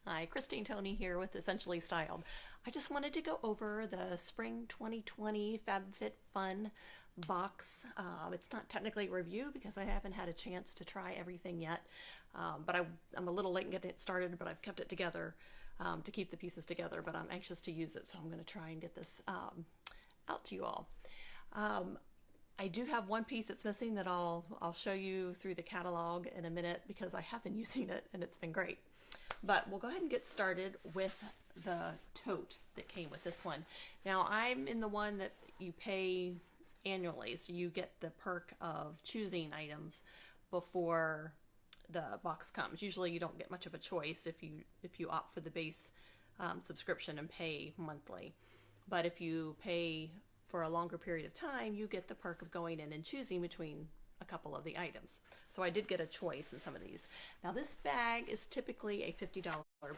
Hi, Christine Toney here with Essentially Styled. I just wanted to go over the Spring 2020 FabFitFun box. It's not technically a review because I haven't had a chance to try everything yet, but I'm a little late in getting it started, but I've kept it together to keep the pieces together, but I'm anxious to use it, so I'm going to try and get this out to you all. I do have one piece that's missing that I'll show you through the catalog in a minute because I have been using it and it's been great. But we'll go ahead and get started with the tote that came with this one. Now I'm in the one that you pay annually, so you get the perk of choosing items before the box comes. Usually you don't get much of a choice if you opt for the base subscription and pay monthly. But if you pay for a longer period of time, you get the perk of going in and choosing between a couple of the items. So I did get a choice in some of these. Now this bag is typically a $50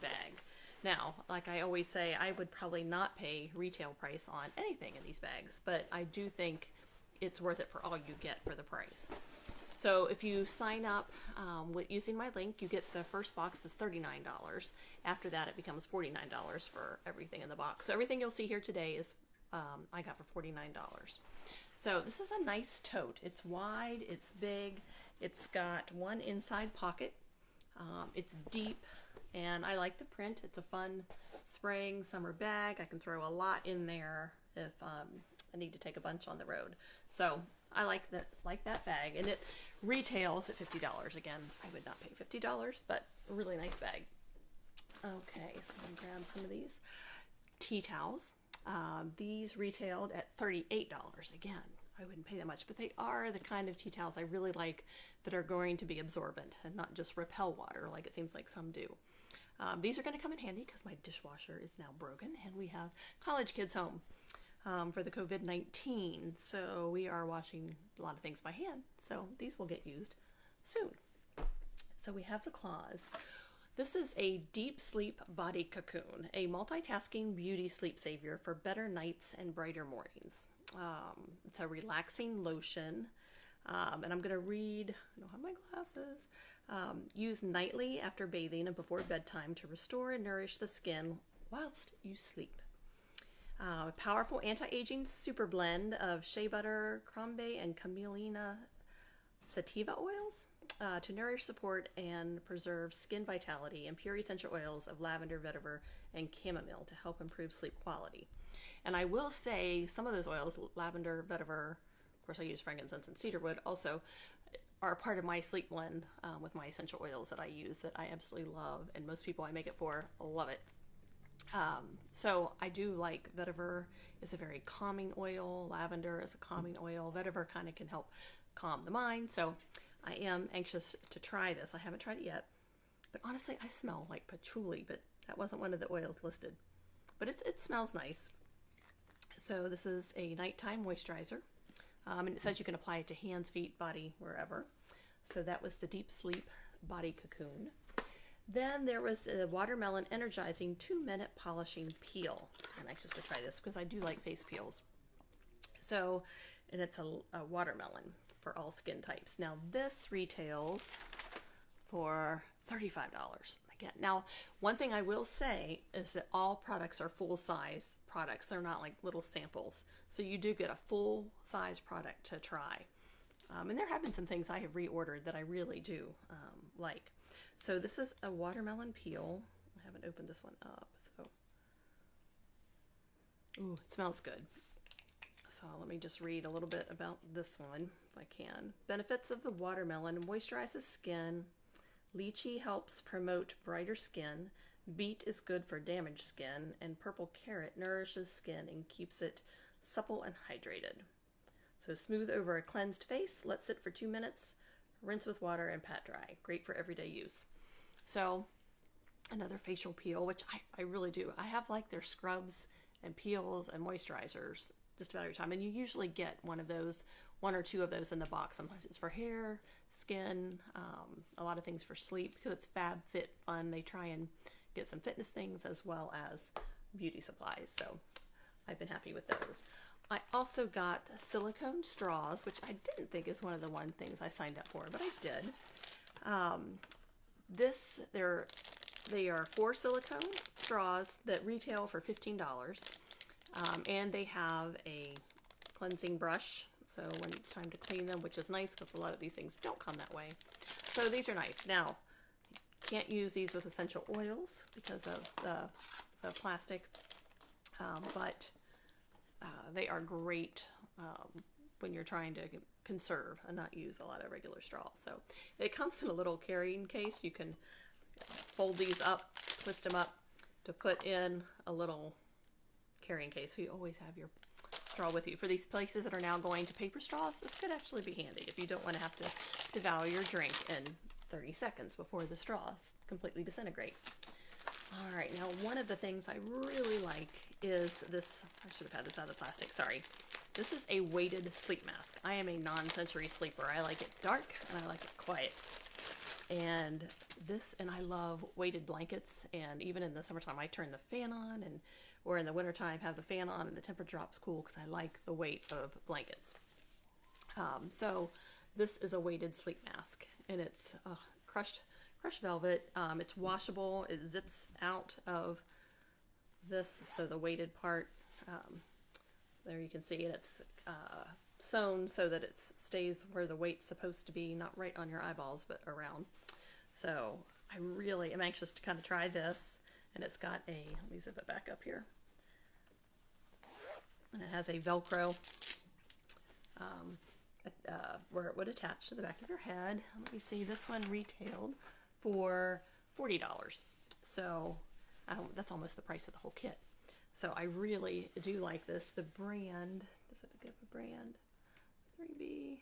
bag. Now, like I always say, I would probably not pay retail price on anything in these bags, but I do think it's worth it for all you get for the price. So if you sign up with using my link, you get the first box is $39. After that, it becomes $49 for everything in the box. So everything you'll see here today is I got for $49. So this is a nice tote. It's wide, it's big, it's got one inside pocket, it's deep, and I like the print. It's a fun spring summer bag. I can throw a lot in there if I need to take a bunch on the road. So I like that bag, and it retails at $50. Again, I would not pay $50, but a really nice bag. Okay, so I'm gonna grab some of these tea towels. These retailed at $38. Again, I wouldn't pay that much, but they are the kind of tea towels I really like that are going to be absorbent and not just repel water like it seems like some do. These are going to come in handy because my dishwasher is now broken and we have college kids home for the COVID-19. So we are washing a lot of things by hand. So these will get used soon. So we have the claws. This is a deep sleep body cocoon, a multitasking beauty sleep savior for better nights and brighter mornings. It's a relaxing lotion, and I'm going to read, I don't have my glasses, use nightly after bathing and before bedtime to restore and nourish the skin whilst you sleep. A powerful anti-aging super blend of shea butter, crombe, and camelina sativa oils. To nourish, support, and preserve skin vitality, and pure essential oils of lavender, vetiver, and chamomile to help improve sleep quality. And I will say some of those oils, lavender, vetiver, of course I use frankincense and cedarwood, also are part of my sleep blend with my essential oils that I use that I absolutely love, and most people I make it for love it. So I do like vetiver is a very calming oil, lavender is a calming oil, vetiver kind of can help calm the mind, so I am anxious to try this. I haven't tried it yet, but honestly, I smell like patchouli, but that wasn't one of the oils listed. But it smells nice. So this is a nighttime moisturizer, and it says you can apply it to hands, feet, body, wherever. So that was the Deep Sleep Body Cocoon. Then there was a watermelon energizing 2-minute polishing peel. I'm anxious to try this because I do like face peels. So, and it's a watermelon for all skin types. Now this retails for $35. Again, now one thing I will say is that all products are full-size products. They're not like little samples. So you do get a full-size product to try. And there have been some things I have reordered that I really do like. So this is a watermelon peel. I haven't opened this one up, so. Ooh, it smells good. So let me just read a little bit about this one, if I can. Benefits of the watermelon: moisturizes skin. Lychee helps promote brighter skin. Beet is good for damaged skin. And purple carrot nourishes skin and keeps it supple and hydrated. So smooth over a cleansed face. Let sit for 2 minutes. Rinse with water and pat dry. Great for everyday use. So another facial peel, which I really do. I have like their scrubs and peels and moisturizers just about every time, and you usually get one or two of those in the box. Sometimes it's for hair, skin, a lot of things for sleep because it's FabFitFun. They try and get some fitness things as well as beauty supplies, so I've been happy with those. I also got silicone straws, which I didn't think is one of the things I signed up for, but I did. They're They are 4 silicone straws that retail for $15. And they have a cleansing brush, so when it's time to clean them, which is nice because a lot of these things don't come that way. So these are nice. Now, can't use these with essential oils because of the plastic, but they are great when you're trying to conserve and not use a lot of regular straws. So it comes in a little carrying case. You can fold these up, twist them up to put in a little carrying case, so you always have your straw with you. For these places that are now going to paper straws, this could actually be handy if you don't want to have to devour your drink in 30 seconds before the straws completely disintegrate. All right, now one of the things I really like is this. I should have had this out of the plastic, sorry. This is a weighted sleep mask. I am a non-sensory sleeper. I like it dark and I like it quiet. And I love weighted blankets, and even in the summertime I turn the fan on, or in the wintertime have the fan on and the temperature drops cool because I like the weight of blankets. So this is a weighted sleep mask, and it's crushed velvet. It's washable. It zips out of this, so the weighted part, there you can see it. It's sewn so that it stays where the weight's supposed to be, not right on your eyeballs, but around. So I really am anxious to kind of try this, and it's got let me zip it back up here, and it has a Velcro where it would attach to the back of your head. Let me see, this one retailed for $40. So that's almost the price of the whole kit. So I really do like this. The brand, does it give a brand? 3B.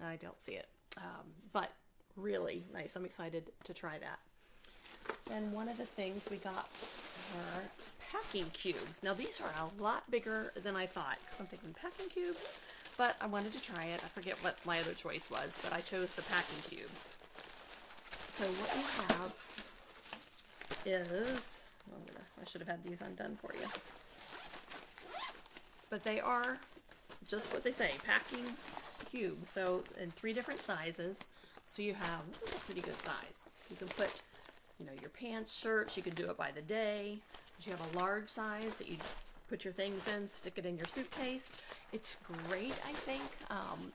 I don't see it, but really nice. I'm excited to try that. And one of the things we got were packing cubes. Now these are a lot bigger than I thought, because I'm thinking packing cubes, but I wanted to try it. I forget what my other choice was, but I chose the packing cubes. So what you have is, I should have had these undone for you, but they are just what they say, packing cubes. So in 3 different sizes. So you have, this is a pretty good size. You can put, your pants, shirts. You can do it by the day. But you have a large size that you put your things in, stick it in your suitcase. It's great, I think,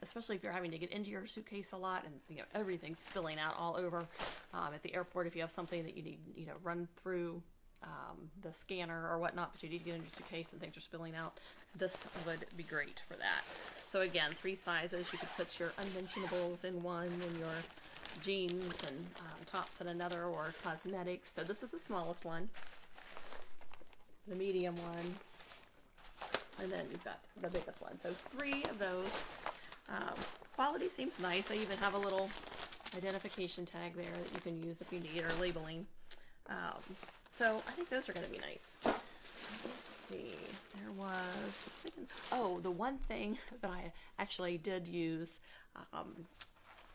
especially if you're having to get into your suitcase a lot and everything's spilling out all over at the airport. If you have something that you need, run through the scanner or whatnot, but you need to get in your suitcase and things are spilling out, this would be great for that. So again, 3 sizes. You could put your unmentionables in one, and your jeans and tops in another, or cosmetics. So this is the smallest one, the medium one, and then you've got the biggest one. So 3 of those. Quality seems nice. They even have a little identification tag there that you can use if you need, or labeling. So I think those are going to be nice. Let's see. There was, the one thing that I actually did use,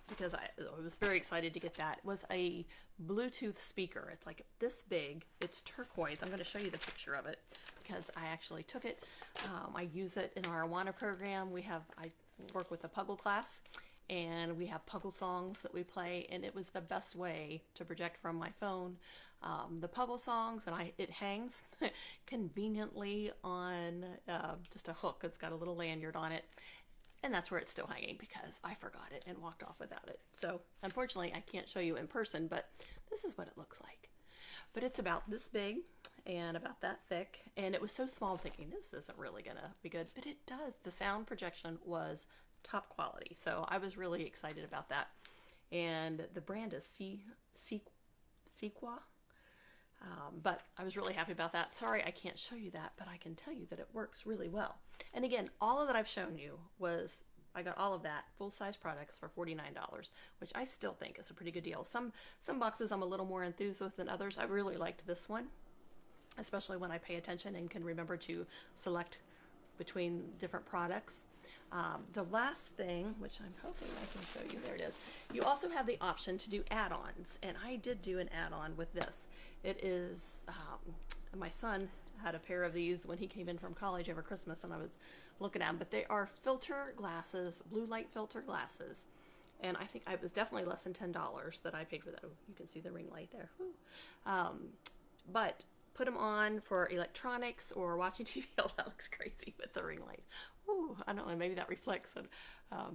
because I was very excited to get that, was a Bluetooth speaker. It's like this big. It's turquoise. I'm going to show you the picture of it because I actually took it. I use it in our Awana program. I work with a Puggle class, and we have Puggle songs that we play, and it was the best way to project from my phone the Puggle songs, and it hangs conveniently on just a hook. It's got a little lanyard on it, and that's where it's still hanging because I forgot it and walked off without it. So unfortunately I can't show you in person, but this is what it looks like. But it's about this big and about that thick, and it was so small, thinking this isn't really gonna be good, but it does. The sound projection was top quality, so I was really excited about that. And the brand is Sequa. But I was really happy about that. Sorry I can't show you that, but I can tell you that it works really well. And again, all of that I've shown you I got all of that full-size products for $49, which I still think is a pretty good deal. Some boxes I'm a little more enthused with than others. I really liked this one, especially when I pay attention and can remember to select between different products. The last thing, which I'm hoping I can show you, there it is. You also have the option to do add-ons, and I did do an add-on with this. It is, my son had a pair of these when he came in from college over Christmas, and I was looking at them, but they are filter glasses, blue light filter glasses, And I think it was definitely less than $10 that I paid for that. Oh, you can see the ring light there. But put them on for electronics or watching TV. Oh, that looks crazy with the ring light. Ooh, I don't know, maybe that reflects it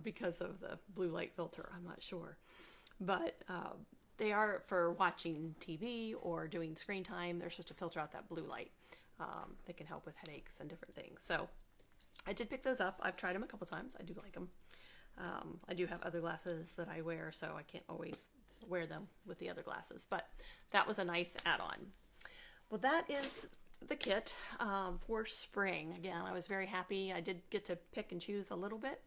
because of the blue light filter. I'm not sure. But they are for watching TV or doing screen time. They're supposed to filter out that blue light. They can help with headaches and different things. So I did pick those up. I've tried them a couple times. I do like them. I do have other glasses that I wear, so I can't always wear them with the other glasses. But that was a nice add-on. Well, that is the kit for spring. Again, I was very happy. I did get to pick and choose a little bit.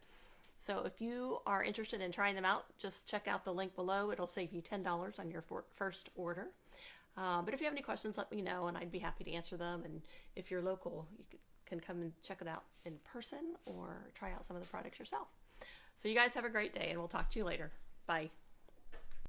So if you are interested in trying them out, just check out the link below. It'll save you $10 on your first order. But if you have any questions, let me know, and I'd be happy to answer them. And if you're local, you can come and check it out in person or try out some of the products yourself. So you guys have a great day, and we'll talk to you later. Bye.